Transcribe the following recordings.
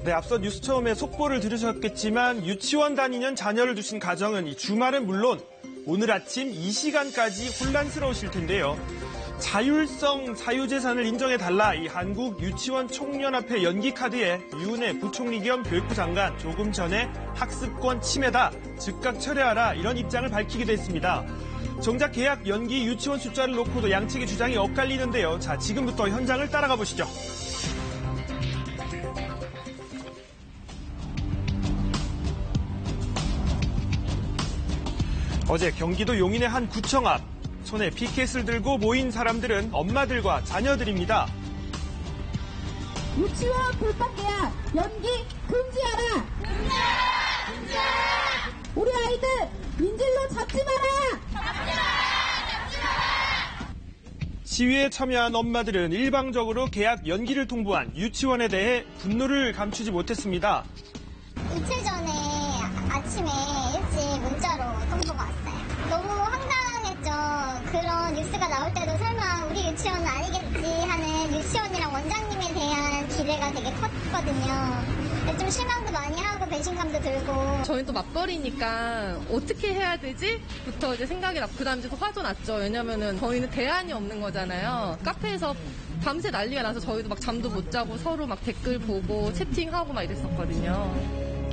네, 앞서 뉴스 처음에 속보를 들으셨겠지만 유치원 다니는 자녀를 두신 가정은 이 주말은 물론 오늘 아침 이 시간까지 혼란스러우실 텐데요. 자율성 사유재산을 인정해달라 이 한국 유치원 총연합회 연기 카드에 유은혜 부총리 겸 교육부 장관 조금 전에 학습권 침해다, 즉각 철회하라 이런 입장을 밝히기도 했습니다. 정작 계약 연기 유치원 숫자를 놓고도 양측의 주장이 엇갈리는데요. 자, 지금부터 현장을 따라가 보시죠. 어제 경기도 용인의 한 구청 앞, 손에 피켓을 들고 모인 사람들은 엄마들과 자녀들입니다. 유치원 불법 계약 연기 금지하라! 금지하라! 우리 아이들 인질로 잡지 마라! 시위에 참여한 엄마들은 일방적으로 계약 연기를 통보한 유치원에 대해 분노를 감추지 못했습니다. 이틀 전에 아침에 일찍 문자로 통보가 왔어요. 너무 황당했죠. 그런 뉴스가 나올 때도 설마 우리 유치원은 아니겠지 하는 유치원이랑 원장님에 대한 기대가 되게 컸거든요. 좀 실망도 많이 하고 배신감도 들고. 저희는 또 맞벌이니까 어떻게 해야 되지? 부터 이제 생각이 났고 그다음 이제 화도 났죠. 왜냐면은 저희는 대안이 없는 거잖아요. 카페에서 밤새 난리가 나서 저희도 막 잠도 못 자고 서로 막 댓글 보고 채팅하고 막 이랬었거든요.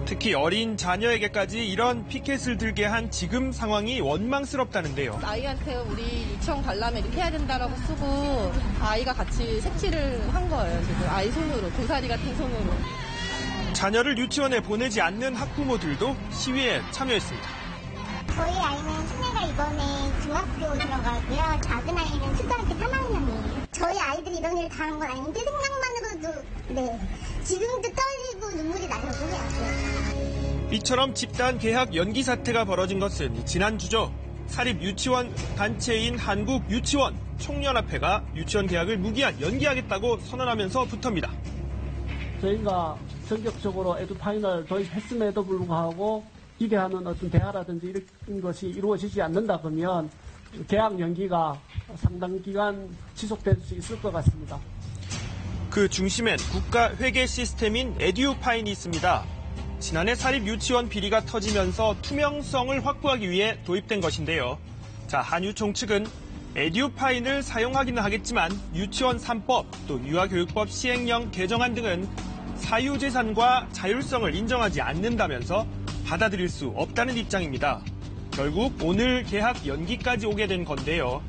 특히 어린 자녀에게까지 이런 피켓을 들게 한 지금 상황이 원망스럽다는데요. 아이한테 우리 유치원 가려면 이렇게 해야 된다라고 쓰고 아이가 같이 색칠을 한 거예요. 지금 아이 손으로, 고사리 같은 손으로. 자녀를 유치원에 보내지 않는 학부모들도 시위에 참여했습니다. 저희 아이는 큰애가 이번에 중학교 들어가고요. 작은 아이는 초등학교 3학년이에요. 저희 아이들이 이런 일을 당한 건 아닌데 생각만으로도 지금도 떨리고 눈물이 나려고 해요. 이처럼 집단 계약 연기 사태가 벌어진 것은 지난주죠. 사립 유치원 단체인 한국 유치원 총연합회가 유치원 계약을 무기한 연기하겠다고 선언하면서부터입니다. 저희가 전격적으로 에듀파이널 도입했음에도 불구하고 기대하는 어떤 대화라든지 이런 것이 이루어지지 않는다 그러면 계약 연기가 상당 기간 지속될 수 있을 것 같습니다. 그 중심엔 국가 회계 시스템인 에듀파인이 있습니다. 지난해 사립 유치원 비리가 터지면서 투명성을 확보하기 위해 도입된 것인데요. 자, 한유총 측은 에듀파인을 사용하기는 하겠지만 유치원 3법 또 유아교육법 시행령 개정안 등은 사유재산과 자율성을 인정하지 않는다면서 받아들일 수 없다는 입장입니다. 결국 오늘 계약 연기까지 오게 된 건데요.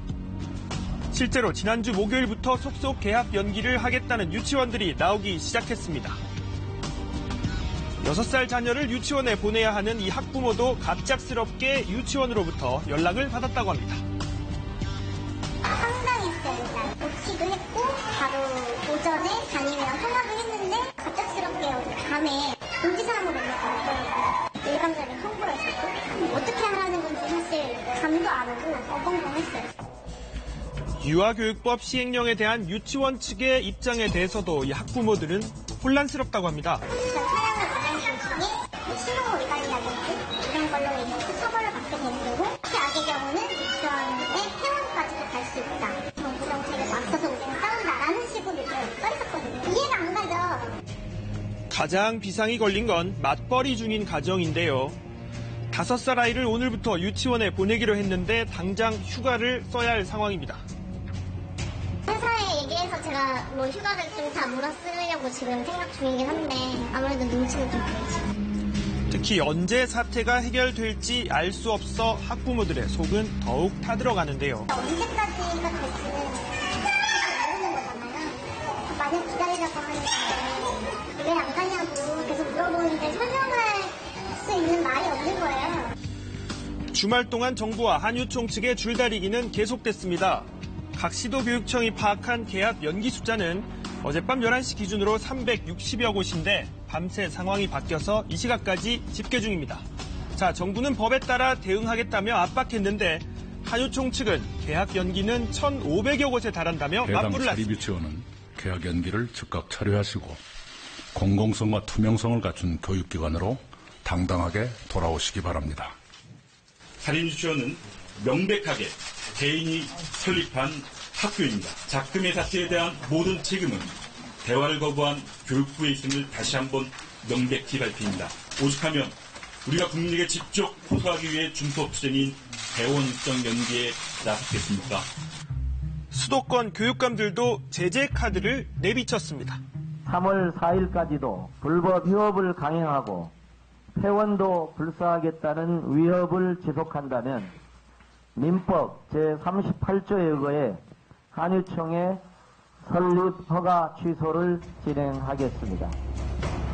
실제로 지난주 목요일부터 속속 계약 연기를 하겠다는 유치원들이 나오기 시작했습니다. 6살 자녀를 유치원에 보내야 하는 이 학부모도 갑작스럽게 유치원으로부터 연락을 받았다고 합니다. 황당했어요. 일단 오기도 했고 바로 오전에 담임이랑 통화도 했는데 갑작스럽게 밤에 공지사항으로 연락이 왔더라고요. 일방적인 통보였었고 어떻게 하라는 건지 사실 감도 안 오고 어벙벙했어요. 유아교육법 시행령에 대한 유치원 측의 입장에 대해서도 이 학부모들은 혼란스럽다고 합니다. 사용한 문항들 중에 신호 위반이라든지 이런 걸로 인해서 처벌을 받게 되는 거고 최악의 경우는 유치원의 폐원까지도 갈 수 있다. 정부 정책에 맞서서 우리는 싸운다라는 식으로 써있었거든요. 이해가 안 가죠. 가장 비상이 걸린 건 맞벌이 중인 가정인데요. 5살 아이를 오늘부터 유치원에 보내기로 했는데 당장 휴가를 써야 할 상황입니다. 회사에 얘기해서 제가 뭐 휴가를 좀 다 몰아 쓰려고 지금 생각 중이긴 한데 아무래도 눈치는 좀 보이죠. 특히 언제 사태가 해결될지 알 수 없어 학부모들의 속은 더욱 타들어가는데요. 언제까지가 될지는 모르는 거잖아요. 만약 기다리라고 하니까 왜 안 가냐고 계속 물어보는데 설명할 수 있는 말이 없는 거예요. 주말 동안 정부와 한유총 측의 줄다리기는 계속됐습니다. 각 시도교육청이 파악한 계약 연기 숫자는 어젯밤 11시 기준으로 360여 곳인데 밤새 상황이 바뀌어서 이 시각까지 집계 중입니다. 자, 정부는 법에 따라 대응하겠다며 압박했는데 한유총 측은 계약 연기는 1,500여 곳에 달한다며 해당 맞불을 사립 유치원은 계약 연기를 즉각 철회하시고 공공성과 투명성을 갖춘 교육기관으로 당당하게 돌아오시기 바랍니다. 사립 유치원은 명백하게 개인이 설립한 학교입니다. 작금의 자체에 대한 모든 책임은 대화를 거부한 교육부의 있음을 다시 한번 명백히 밝힙니다. 오죽하면 우리가 국민에게 직접 호소하기 위해 준법 투쟁인 대원성 연기에 나섰겠습니까? 수도권 교육감들도 제재 카드를 내비쳤습니다. 3월 4일까지도 불법 휴업을 강행하고 폐원도 불사하겠다는 위협을 지속한다면 민법 제38조에 의거해 한유총의 설립 허가 취소를 진행하겠습니다.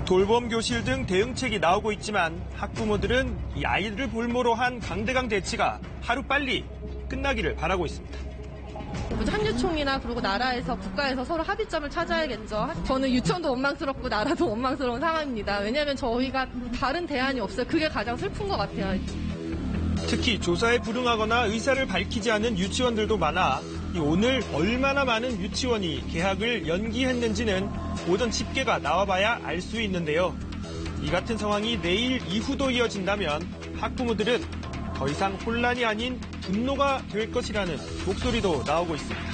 돌봄 교실 등 대응책이 나오고 있지만 학부모들은 이 아이들을 볼모로 한 강대강 대치가 하루빨리 끝나기를 바라고 있습니다. 한유총이나 그리고 나라에서 국가에서 서로 합의점을 찾아야겠죠. 저는 유치원도 원망스럽고 나라도 원망스러운 상황입니다. 왜냐하면 저희가 다른 대안이 없어요. 그게 가장 슬픈 것 같아요. 특히 조사에 불응하거나 의사를 밝히지 않은 유치원들도 많아 오늘 얼마나 많은 유치원이 개학을 연기했는지는 오전 집계가 나와봐야 알 수 있는데요. 이 같은 상황이 내일 이후도 이어진다면 학부모들은 더 이상 혼란이 아닌 분노가 될 것이라는 목소리도 나오고 있습니다.